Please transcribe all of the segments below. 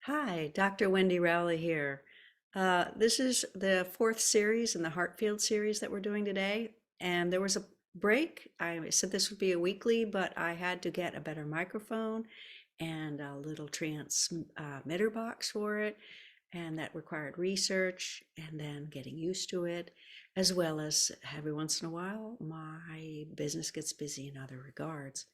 Hi, Dr. Wendy Rowley here. This is the fourth series in the Heartfield series that we're doing today. And there was a break. I said this would be a weekly, but I had to get a better microphone and a little transmitter box for it. And that required research and then getting used to it, as well as every once in a while, my business gets busy in other regards.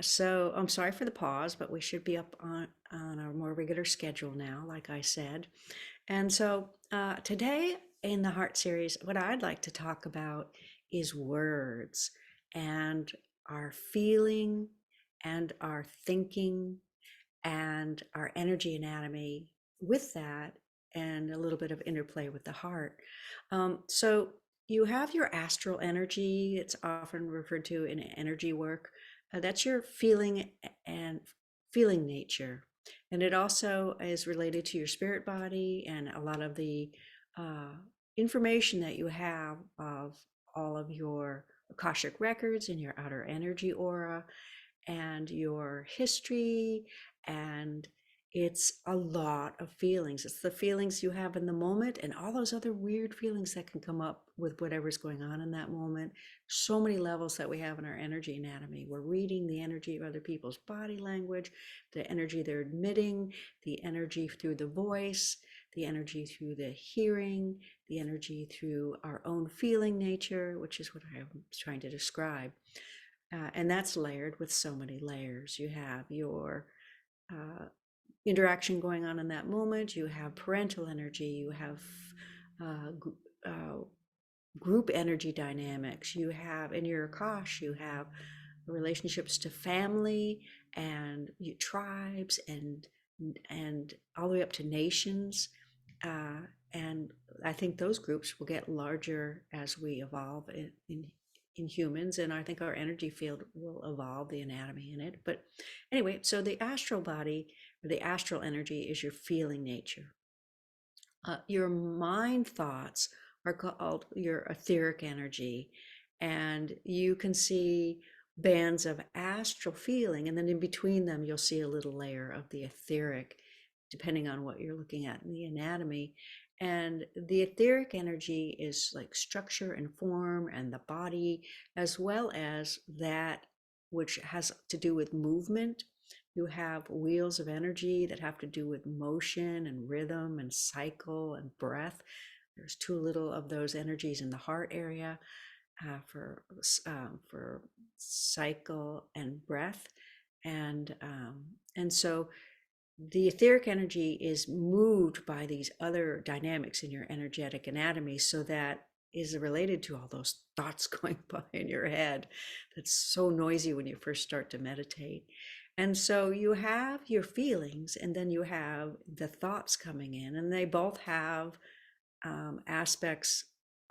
So I'm sorry for the pause, but we should be up on a more regular schedule now, like I said. And so today in the Heart series, what I'd like to talk about is words and our feeling and our thinking and our energy anatomy with that, and a little bit of interplay with the heart. So you have your astral energy. It's often referred to in energy work. That's your feeling and feeling nature. And it also is related to your spirit body and a lot of the uh, information that you have of all of your Akashic records and your outer energy aura and your history, and it's a lot of feelings. It's the feelings you have in the moment and all those other weird feelings that can come up with whatever's going on in that moment. So many levels that we have in our energy anatomy. We're reading the energy of other people's body language, the energy they're emitting, the energy through the voice, the energy through the hearing, the energy through our own feeling nature, which is what I'm trying to describe. And that's layered with so many layers. You have your uh, interaction going on in that moment, you have parental energy, you have uh, uh, group energy dynamics, you have in your Akash, you have relationships to family and tribes and all the way up to nations. Uh, and I think those groups will get larger as we evolve in humans, and I think our energy field will evolve, the anatomy in it. But anyway, so the astral body or the astral energy is your feeling nature. Your mind thoughts are called your etheric energy, and you can see bands of astral feeling, and then in between them, you'll see a little layer of the etheric, depending on what you're looking at in the anatomy. And the etheric energy is like structure and form and the body, as well as that which has to do with movement. You have wheels of energy that have to do with motion and rhythm and cycle and breath. There's too little of those energies in the heart area for cycle and breath, and so the etheric energy is moved by these other dynamics in your energetic anatomy, so that is related to all those thoughts going by in your head that's so noisy when you first start to meditate. And so you have your feelings and then you have the thoughts coming in, and they both have aspects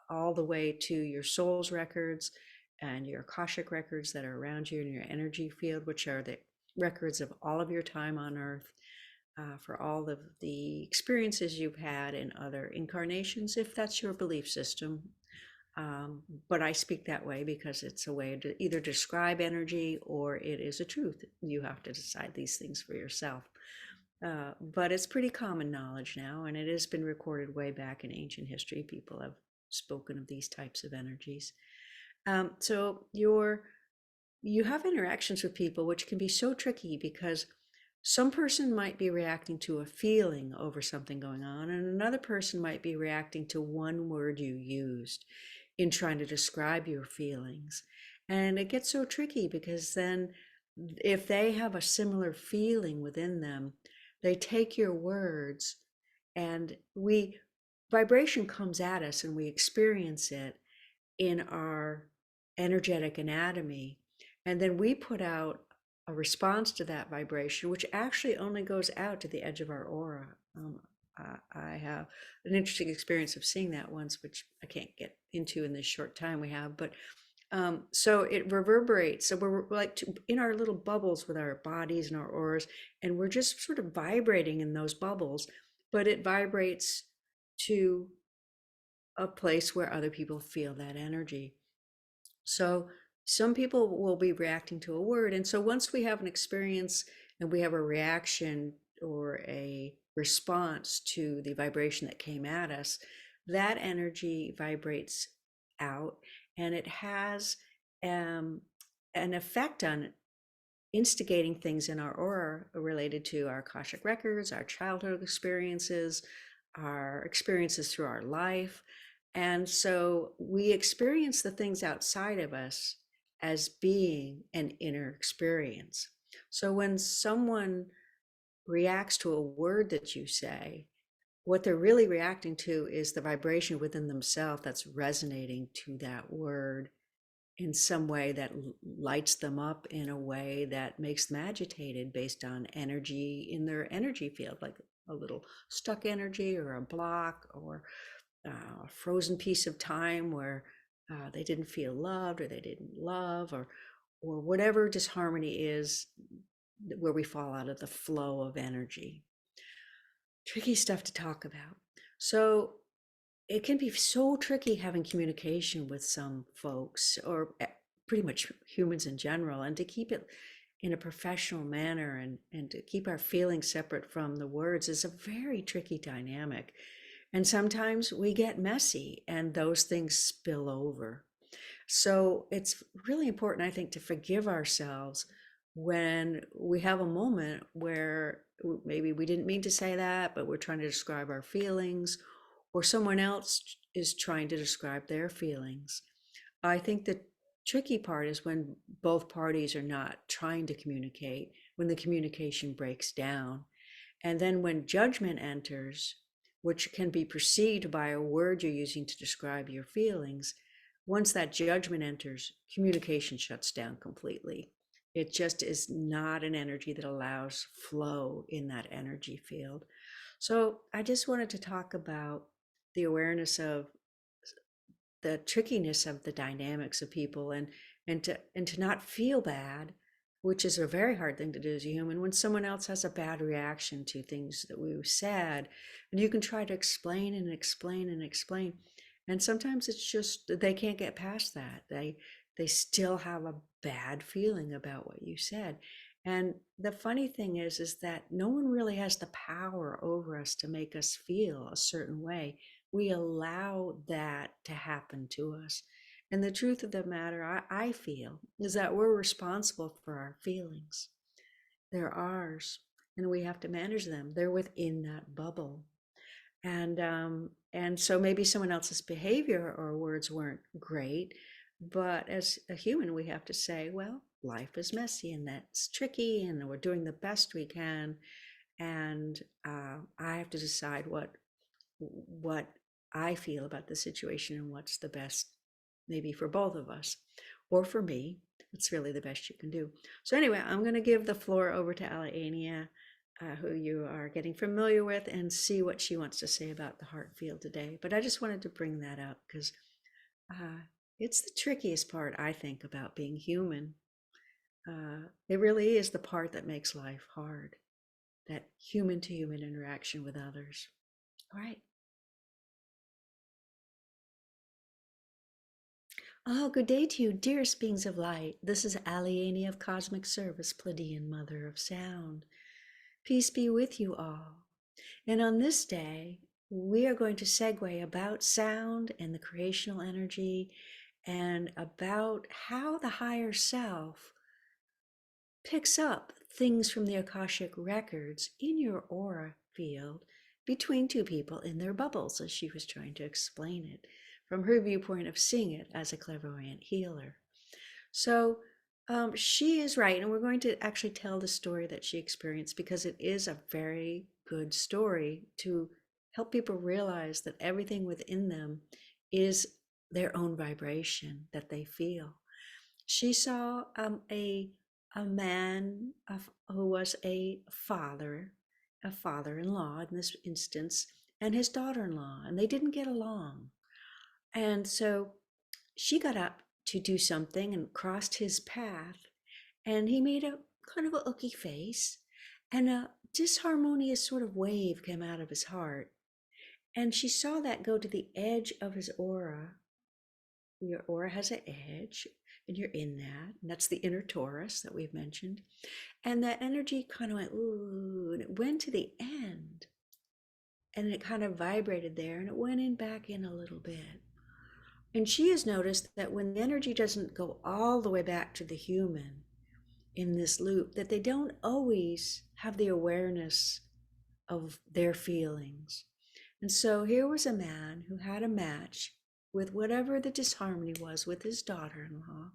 all the way to your soul's records and your Akashic records that are around you in your energy field, which are the records of all of your time on earth, for all of the experiences you've had in other incarnations, if that's your belief system. But I speak that way because it's a way to either describe energy or it is a truth. You have to decide these things for yourself. But it's pretty common knowledge now, and it has been recorded way back in ancient history. People have spoken of these types of energies. So you have interactions with people which can be so tricky because some person might be reacting to a feeling over something going on, and another person might be reacting to one word you used in trying to describe your feelings. And it gets so tricky because then if they have a similar feeling within them, they take your words, and we vibration comes at us and we experience it in our energetic anatomy, and then we put out a response to that vibration, which actually only goes out to the edge of our aura. I have an interesting experience of seeing that once, which I can't get into in this short time we have, but so it reverberates. So we're like in our little bubbles with our bodies and our auras, and we're just sort of vibrating in those bubbles, but it vibrates to a place where other people feel that energy. So some people will be reacting to a word. And so once we have an experience and we have a reaction or a response to the vibration that came at us, that energy vibrates out, and it has um, an effect on instigating things in our aura related to our Akashic records, our childhood experiences, our experiences through our life. And so we experience the things outside of us as being an inner experience. So when someone reacts to a word that you say, what they're really reacting to is the vibration within themselves that's resonating to that word in some way that lights them up in a way that makes them agitated based on energy in their energy field, like a little stuck energy or a block or a frozen piece of time where they didn't feel loved or they didn't love or whatever disharmony is where we fall out of the flow of energy. Tricky stuff to talk about. So it can be so tricky having communication with some folks or pretty much humans in general, and to keep it in a professional manner and to keep our feelings separate from the words is a very tricky dynamic. And sometimes we get messy and those things spill over. So it's really important, I think, to forgive ourselves when we have a moment where maybe we didn't mean to say that, but we're trying to describe our feelings, or someone else is trying to describe their feelings. I think the tricky part is when both parties are not trying to communicate, when the communication breaks down. And then when judgment enters, which can be perceived by a word you're using to describe your feelings, once that judgment enters, communication shuts down completely. It just is not an energy that allows flow in that energy field. So I just wanted to talk about the awareness of the trickiness of the dynamics of people and to not feel bad, which is a very hard thing to do as a human, when someone else has a bad reaction to things that we said. And you can try to explain and explain and explain, and sometimes it's just they can't get past that. They still have a bad feeling about what you said. And the funny thing is that no one really has the power over us to make us feel a certain way. We allow that to happen to us. And the truth of the matter, I feel, is that we're responsible for our feelings. They're ours, and we have to manage them. They're within that bubble. And so maybe someone else's behavior or words weren't great, but as a human, we have to say, well, life is messy and that's tricky, and we're doing the best we can. And I have to decide what I feel about the situation and what's the best, maybe for both of us or for me. It's really the best you can do. So anyway, I'm going to give the floor over to Alania, who you are getting familiar with, and see what she wants to say about the heart field today. But I just wanted to bring that up because it's the trickiest part, I think, about being human. It really is the part that makes life hard, that human to human interaction with others. All right. Oh, good day to you, dearest beings of light. This is Aliene of Cosmic Service, Pleiadian Mother of Sound. Peace be with you all. And on this day, we are going to segue about sound and the creational energy and about how the higher self picks up things from the Akashic records in your aura field between two people in their bubbles, as she was trying to explain it from her viewpoint of seeing it as a clairvoyant healer. So she is right, and we're going to actually tell the story that she experienced because it is a very good story to help people realize that everything within them is their own vibration that they feel. She saw a man who was a father-in-law in this instance, and his daughter-in-law, and they didn't get along. And so she got up to do something and crossed his path, and he made a kind of a ooky face, and a disharmonious sort of wave came out of his heart. And she saw that go to the edge of his aura. Your aura has an edge. and you're in that. And that's the inner torus that we've mentioned. And that energy kind of went, ooh, and it went to the end. And it kind of vibrated there and it went in back in a little bit. And she has noticed that when the energy doesn't go all the way back to the human in this loop, that they don't always have the awareness of their feelings. And so here was a man who had a match with whatever the disharmony was with his daughter-in-law,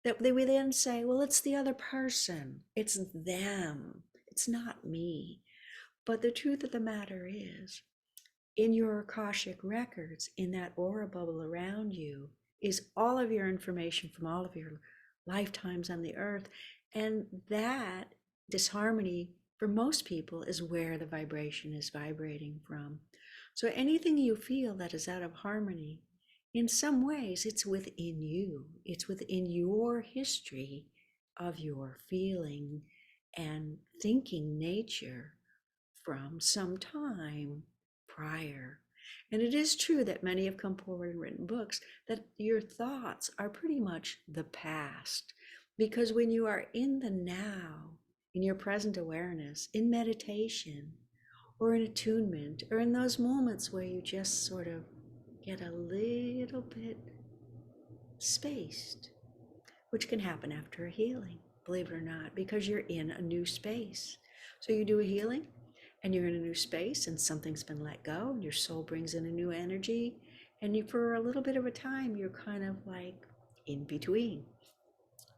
that they would then say, well, it's the other person, it's them, it's not me. But the truth of the matter is, in your Akashic records, in that aura bubble around you, is all of your information from all of your lifetimes on the earth. And that disharmony for most people is where the vibration is vibrating from. So anything you feel that is out of harmony, in some ways, it's within you. It's within your history of your feeling and thinking nature from some time prior. And it is true that many have come forward and written books that your thoughts are pretty much the past. Because when you are in the now, in your present awareness, in meditation, or in attunement, or in those moments where you just sort of get a little bit spaced, which can happen after a healing, believe it or not, because you're in a new space. So you do a healing and you're in a new space and something's been let go and your soul brings in a new energy. And you, for a little bit of a time, you're kind of like in between.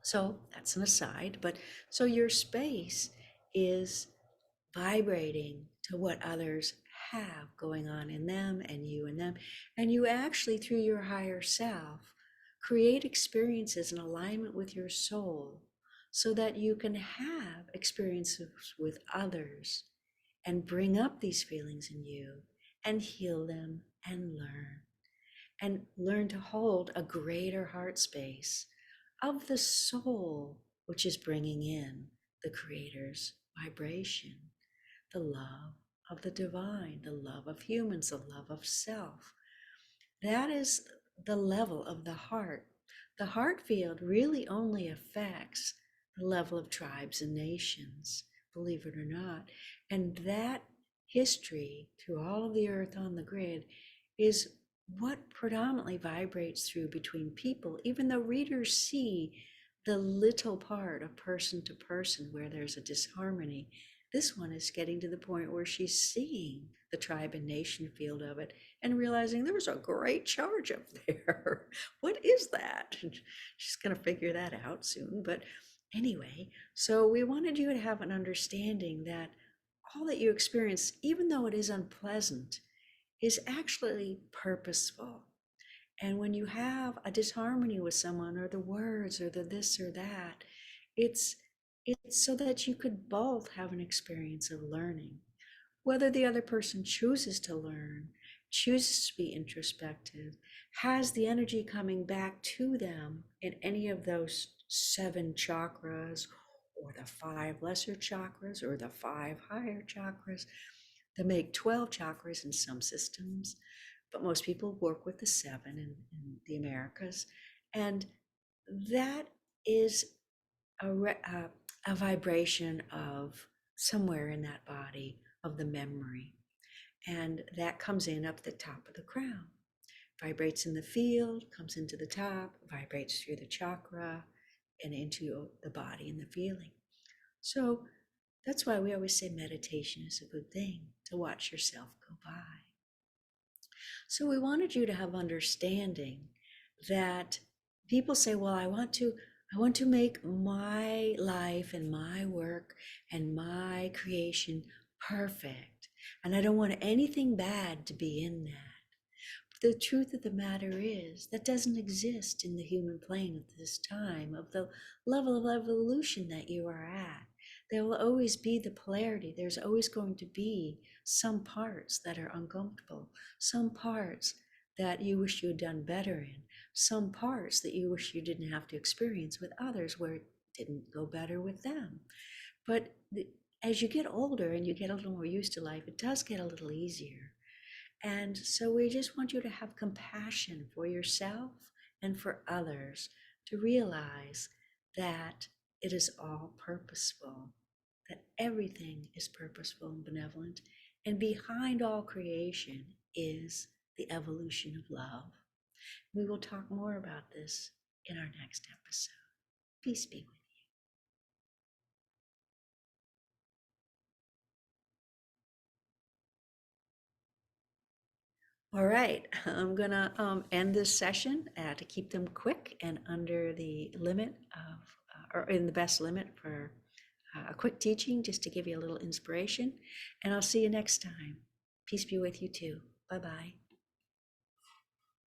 So that's an aside, but so your space is vibrating to what others have going on in them and you and them. And you actually, through your higher self, create experiences in alignment with your soul so that you can have experiences with others and bring up these feelings in you and heal them and learn to hold a greater heart space of the soul, which is bringing in the Creator's vibration, the love of the divine, the love of humans, the love of self. That is the level of the heart. The heart field really only affects the level of tribes and nations, believe it or not. And that history through all of the earth on the grid is what predominantly vibrates through between people, even though readers see the little part of person to person where there's a disharmony. This one is getting to the point where she's seeing the tribe and nation field of it and realizing there was a great charge up there. What is that? And she's going to figure that out soon. But anyway, so we wanted you to have an understanding that all that you experience, even though it is unpleasant, is actually purposeful. And when you have a disharmony with someone, or the words, or the this or that, it's so that you could both have an experience of learning. Whether the other person chooses to learn, chooses to be introspective, has the energy coming back to them in any of those 7 chakras, or the 5 lesser chakras, or the 5 higher chakras, that make 12 chakras in some systems, but most people work with the 7 in the Americas. And that is a vibration of somewhere in that body of the memory. And that comes in up the top of the crown, vibrates in the field, comes into the top, vibrates through the chakra and into the body and the feeling. So that's why we always say meditation is a good thing, to watch yourself go by. So we wanted you to have understanding that people say, well, I want to make my life and my work and my creation perfect. And I don't want anything bad to be in that. The truth of the matter is that doesn't exist in the human plane at this time of the level of evolution that you are at. There will always be the polarity. There's always going to be some parts that are uncomfortable, some parts that you wish you had done better in, some parts that you wish you didn't have to experience with others where it didn't go better with them. But as you get older and you get a little more used to life, it does get a little easier. And so we just want you to have compassion for yourself and for others, to realize that it is all purposeful, that everything is purposeful and benevolent, and behind all creation is the evolution of love. We will talk more about this in our next episode. Peace be with you. All right, I'm gonna end this session to keep them quick and under the limit of, or in the best limit for a quick teaching, just to give you a little inspiration. And I'll see you next time. Peace be with you too. Bye-bye.